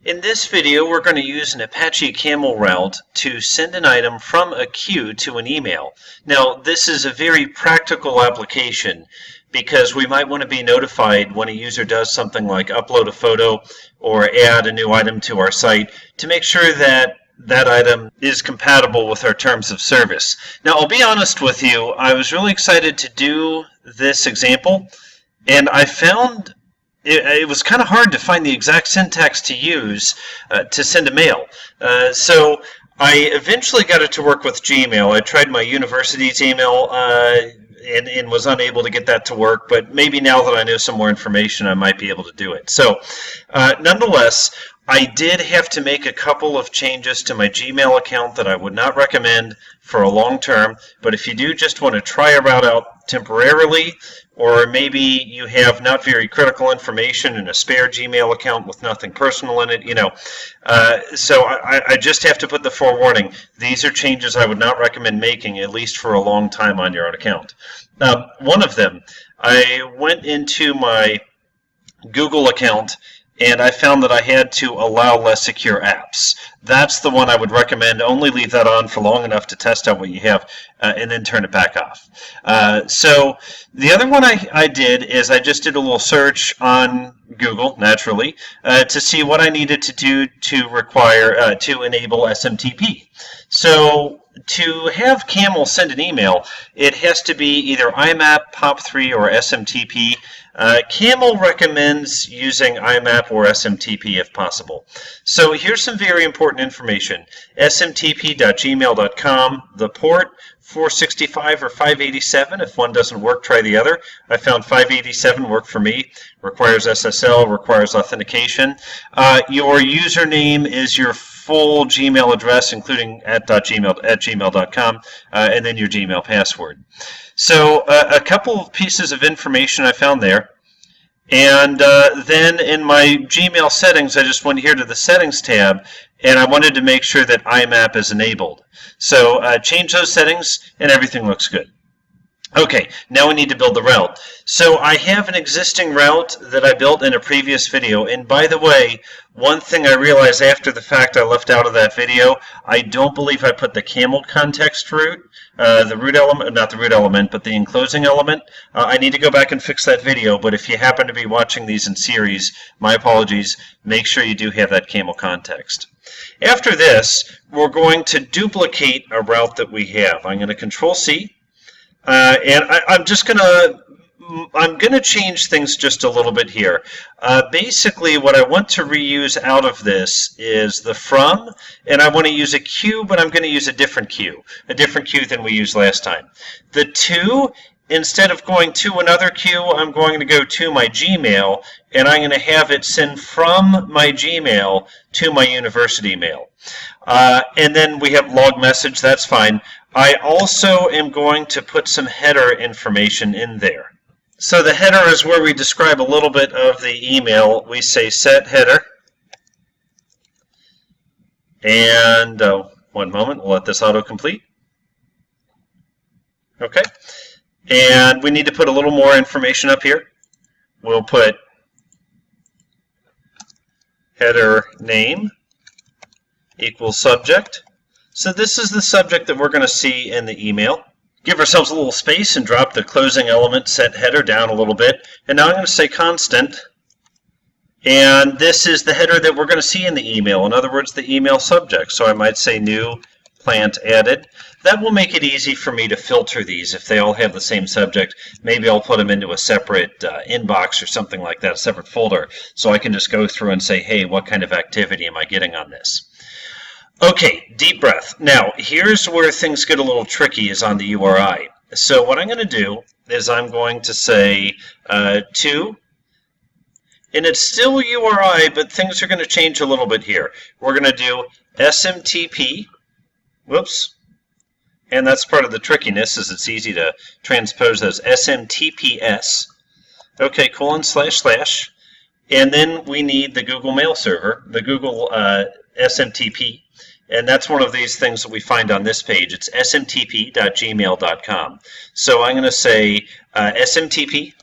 In this video, we're going to use an Apache Camel Route to send an item from a queue to an email. Now, this is a very practical application because we might want to be notified when a user does something like upload a photo or add a new item to our site to make sure that that item is compatible with our terms of service. Now, I'll be honest with you, I was really excited to do this example, and I found it was kind of hard to find the exact syntax to use to send a mail. So I eventually got it to work with Gmail. I tried my university's email and was unable to get that to work, but maybe now that I know some more information, I might be able to do it. So nonetheless, I did have to make a couple of changes to my Gmail account that I would not recommend for a long term, but if you do just want to try a route out temporarily, or maybe you have not very critical information in a spare Gmail account with nothing personal in it, so I just have to put the forewarning. These are changes I would not recommend making, at least for a long time on your own account. One of them, I went into my Google account and I found that I had to allow less secure apps. That's the one I would recommend. Only leave that on for long enough to test out what you have and then turn it back off. So the other one I did is I just did a little search on Google, naturally, to see what I needed to do to enable SMTP. So to have Camel send an email, it has to be either IMAP, POP3, or SMTP. Camel recommends using IMAP or SMTP if possible. So here's some very important information. smtp.gmail.com, the port 465 or 587. If one doesn't work, try the other. I found 587 worked for me. Requires SSL, requires authentication. Your username is your full Gmail address, including @gmail.com, and then your Gmail password. So a couple of pieces of information I found there. And then in my Gmail settings, I just went here to the Settings tab, and I wanted to make sure that IMAP is enabled. So change those settings, and everything looks good. Okay, now we need to build the route. So I have an existing route that I built in a previous video, and by the way, one thing I realized after the fact I left out of that video, I don't believe I put the camel context route, the root element, not the root element, but the enclosing element. I need to go back and fix that video, but if you happen to be watching these in series, my apologies, make sure you do have that camel context. After this, we're going to duplicate a route that we have. I'm going to Control-C. And I'm going to change things just a little bit here. Basically, what I want to reuse out of this is the from, and I want to use a queue, but I'm going to use a different queue than we used last time. The to, instead of going to another queue, I'm going to go to my Gmail, and I'm going to have it send from my Gmail to my university mail. And then we have log message, that's fine. I also am going to put some header information in there. So the header is where we describe a little bit of the email. We say set header. And one moment, we'll let this autocomplete. Okay. And we need to put a little more information up here. We'll put header name equals subject. So this is the subject that we're going to see in the email. Give ourselves a little space and drop the closing element set header down a little bit. And now I'm going to say constant. And this is the header that we're going to see in the email. In other words, the email subject. So I might say new plant added. That will make it easy for me to filter these if they all have the same subject. Maybe I'll put them into a separate inbox or something like that, a separate folder, so I can just go through and say, hey, what kind of activity am I getting on this? Okay, deep breath. Now, here's where things get a little tricky, is on the URI. So what I'm going to do is I'm going to say to, and it's still URI, but things are going to change a little bit here. We're going to do SMTP, whoops, and that's part of the trickiness, is it's easy to transpose those, SMTPS, okay, ://, and then we need the Google Mail server, the Google SMTP. And that's one of these things that we find on this page. It's smtp.gmail.com. So I'm going to say smtp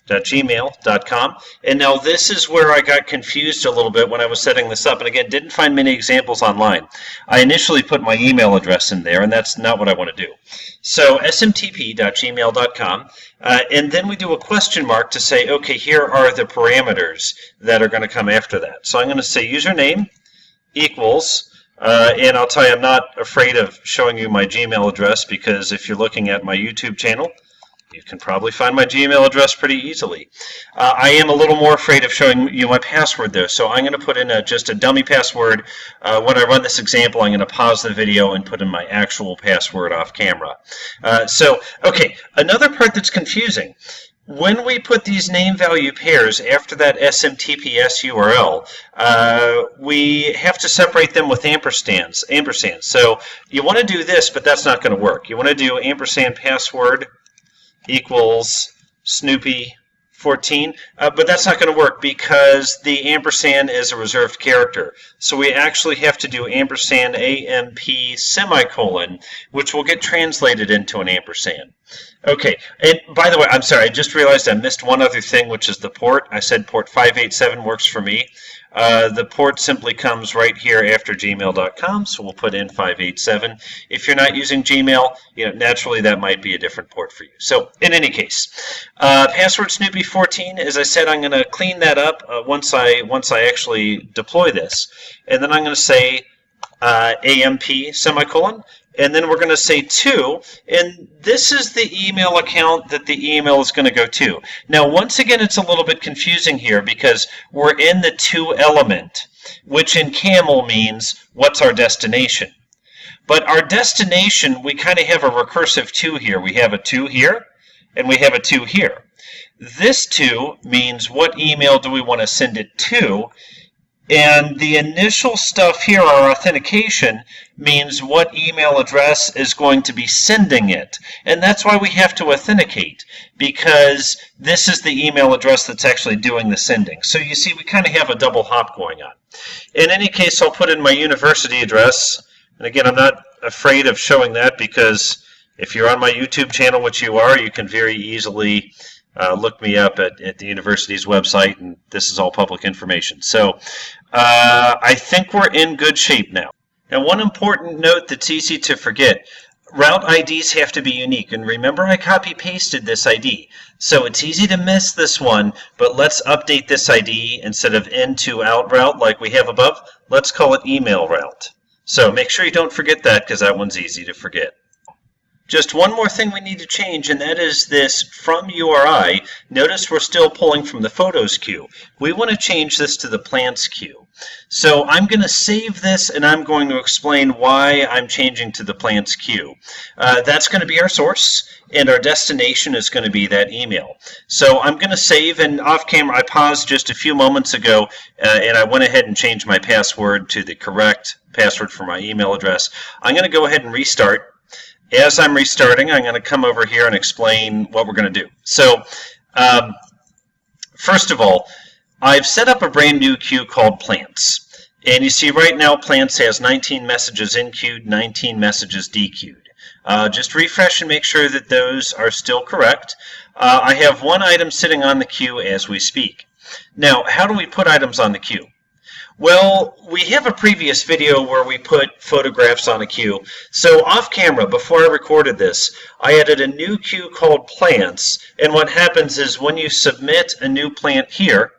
gmail.com. And now this is where I got confused a little bit when I was setting this up, and again didn't find many examples online. I initially put my email address in there, and that's not what I want to do. So smtp.gmail.com, and then we do a question mark to say, okay, here are the parameters that are going to come after that. So I'm going to say username equals, and I'll tell you, I'm not afraid of showing you my Gmail address, because if you're looking at my YouTube channel, you can probably find my Gmail address pretty easily. I am a little more afraid of showing you my password, though, so I'm going to put in just a dummy password. When I run this example, I'm going to pause the video and put in my actual password off camera. Okay, another part that's confusing. When we put these name-value pairs after that SMTPS URL, we have to separate them with ampersands. So you want to do this, but that's not going to work. You want to do ampersand password equals Snoopy 14, but that's not going to work because the ampersand is a reserved character. So we actually have to do ampersand AMP semicolon, which will get translated into an ampersand. Okay, and by the way, I'm sorry, I just realized I missed one other thing, which is the port. I said port 587 works for me. The port simply comes right here after gmail.com, so we'll put in 587. If you're not using Gmail, naturally that might be a different port for you. So in any case, password Snoopy14, as I said, I'm going to clean that up once I actually deploy this. And then I'm going to say AMP semicolon. And then we're going to say 2, and this is the email account that the email is going to go to. Now, once again, it's a little bit confusing here because we're in the to element, which in Camel means what's our destination. But our destination, we kind of have a recursive to here. We have a to here, and we have a to here. This to means what email do we want to send it to, and the initial stuff here, our authentication, means what email address is going to be sending it. And that's why we have to authenticate, because this is the email address that's actually doing the sending. So you see, we kind of have a double hop going on. In any case, I'll put in my university address. And again, I'm not afraid of showing that, because if you're on my YouTube channel, which you are, you can very easily look me up at the university's website, and this is all public information. So I think we're in good shape now. Now, one important note that's easy to forget, route IDs have to be unique. And remember, I copy-pasted this ID. So it's easy to miss this one, but let's update this ID. Instead of in to out route like we have above, let's call it email route. So make sure you don't forget that, because that one's easy to forget. Just one more thing we need to change, and that is this from URI. Notice we're still pulling from the photos queue. We want to change this to the plants queue. So I'm going to save this, and I'm going to explain why I'm changing to the plants queue. That's going to be our source, and our destination is going to be that email. So I'm going to save, and off camera I paused just a few moments ago, and I went ahead and changed my password to the correct password for my email address. I'm going to go ahead and restart. As I'm restarting, I'm going to come over here and explain what we're going to do. So, first of all, I've set up a brand new queue called Plants. And you see right now Plants has 19 messages in-queued, 19 messages de-queued. Just refresh and make sure that those are still correct. I have one item sitting on the queue as we speak. Now, how do we put items on the queue? Well, we have a previous video where we put photographs on a queue. So off camera, before I recorded this, I added a new queue called Plants. And what happens is when you submit a new plant here,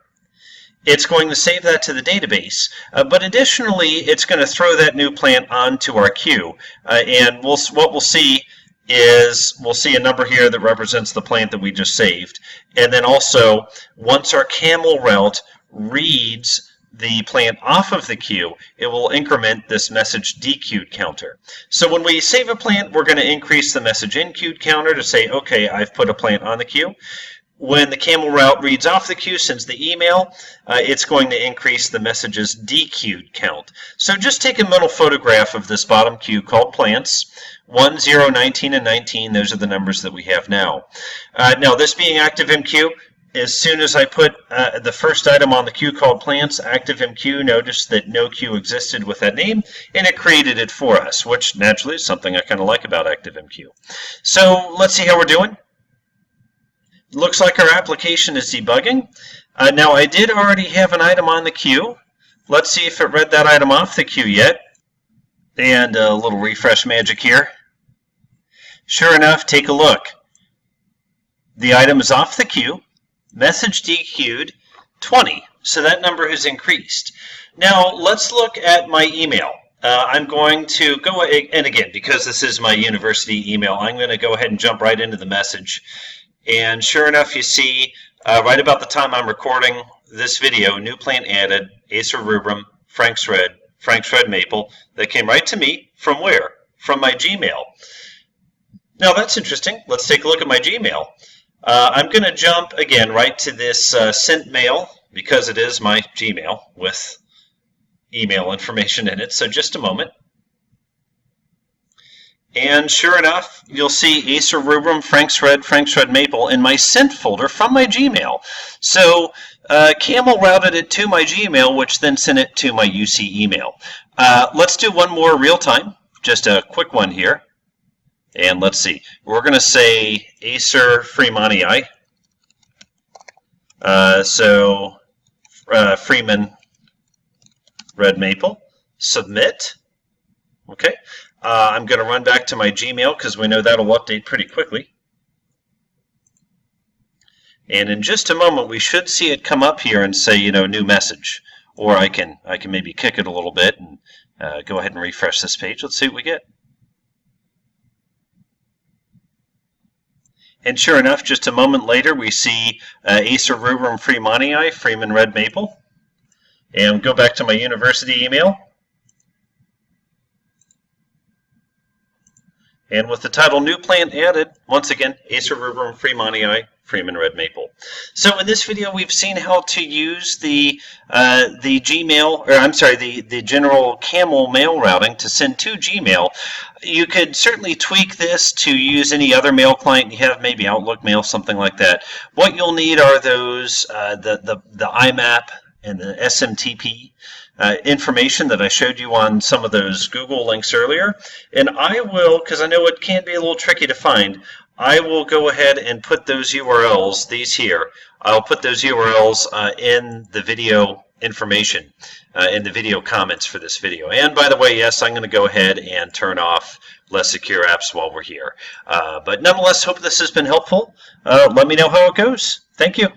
it's going to save that to the database. But additionally, it's going to throw that new plant onto our queue. And what we'll see is we'll see a number here that represents the plant that we just saved. And then also, once our Camel Route reads the plant off of the queue, it will increment this message dequeued counter. So when we save a plant, we're going to increase the message in-queued counter to say, okay, I've put a plant on the queue. When the Camel Route reads off the queue, sends the email, it's going to increase the message's dequeued count. So just take a mental photograph of this bottom queue called plants. 1, 0, 19, and 19, those are the numbers that we have now. Now, this being ActiveMQ, as soon as I put the first item on the queue called plants, ActiveMQ noticed that no queue existed with that name, and it created it for us, which naturally is something I kind of like about ActiveMQ. So let's see how we're doing. looks like our application is debugging. Now I did already have an item on the queue. Let's see if it read that item off the queue yet. And a little refresh magic here. Sure enough, take a look. The item is off the queue, message dequeued, 20. So that number has increased. Now let's look at my email. I'm going to go, and again, because this is my university email, I'm going to go ahead and jump right into the message. And sure enough, you see, right about the time I'm recording this video, new plant added, Acer rubrum, Frank's Red Maple. That came right to me from where? From my Gmail. Now that's interesting. Let's take a look at my Gmail. I'm going to jump again right to this sent mail because it is my Gmail with email information in it. So just a moment. And sure enough, you'll see Acer rubrum, Frank's Red Maple in my sent folder from my Gmail. So Camel routed it to my Gmail, which then sent it to my UC email. Let's do one more real time, just a quick one here. And let's see, we're going to say Acer Freemonii. Freeman Red Maple. Submit. Okay. I'm going to run back to my Gmail because we know that'll update pretty quickly. And in just a moment, we should see it come up here and say, new message. Or I can maybe kick it a little bit and go ahead and refresh this page. Let's see what we get. And sure enough, just a moment later, we see Acer rubrum Freemonii, Freeman Red Maple. And go back to my university email. And with the title New Plant Added, once again, Acer rubrum Freemonii, Freeman Red Maple. So in this video, we've seen how to use the general Camel mail routing to send to Gmail. You could certainly tweak this to use any other mail client you have, maybe Outlook Mail, something like that. What you'll need are those the IMAP and the SMTP information that I showed you on some of those Google links earlier. And I will, because I know it can be a little tricky to find, I will go ahead and put those URLs, these here, I'll put those URLs in the video information, in the video comments for this video. And by the way, yes, I'm going to go ahead and turn off less secure apps while we're here. But nonetheless, hope this has been helpful. Let me know how it goes. Thank you.